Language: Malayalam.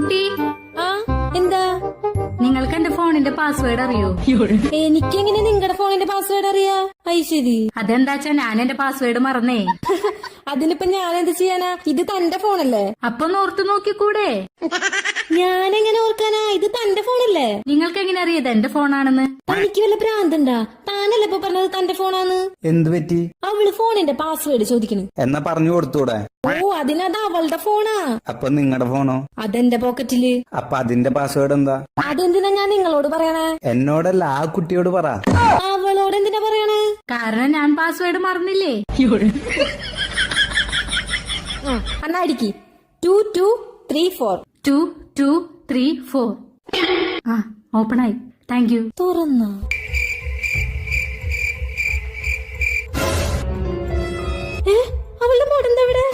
കുട്ടി ആ എന്താ? നിങ്ങൾക്ക് എന്റെ ഫോണിന്റെ പാസ്വേഡ് അറിയോ? എനിക്കെങ്ങനെ നിങ്ങളുടെ ഫോണിന്റെ പാസ്വേഡ് അറിയാ? ശരി. അതെന്താച്ചാ ഞാൻ എന്റെ പാസ്വേഡ് മറന്നേ. അതിനിപ്പോ ഞാൻ എന്ത് ചെയ്യാനാ? ഇത് തന്റെ ഫോണല്ലേ? അപ്പൊ ഓർത്തു നോക്കിക്കൂടെ? ഞാനെങ്ങനെ ഓർക്കാനാ? ഇത് തന്റെ ഫോണല്ലേ? നിങ്ങൾക്ക് എങ്ങനെ അറിയത് എന്റെ ഫോണാണെന്ന്? തനിക്ക് വല്ല ഭ്രാന്തണ്ടാ? താനല്ലേ ഇപ്പൊ പറഞ്ഞത് തന്റെ ഫോണാന്ന്? എന്ത് പറ്റി? അവള് ഫോണിന്റെ പാസ്വേഡ് ചോദിക്കണു. എന്നാ പറഞ്ഞു കൊടുത്തൂടെ? ഓ, അതിനത് അവളുടെ ഫോണാ. അപ്പൊ നിങ്ങളുടെ ഫോണോ? അതെന്റെ പോക്കറ്റില്. അപ്പൊ അതിന്റെ പാസ്വേഡ് എന്താ? അതെന്തിനാ ഞാൻ നിങ്ങളോട് പറയണേ? എന്നോടല്ല, ആ കുട്ടിയോട് പറ. അവളോട് എന്തിനാ പറയണേ? കാരണം ഞാൻ പാസ്വേഡ് മറന്നില്ലേ. എന്നാ അടിക്ക്. 2234 2234. ആ, ഓപ്പൺ ആയി. Thank you. തുറന്ന അവളുടെ മോഡെന്താ ഇവിടെ?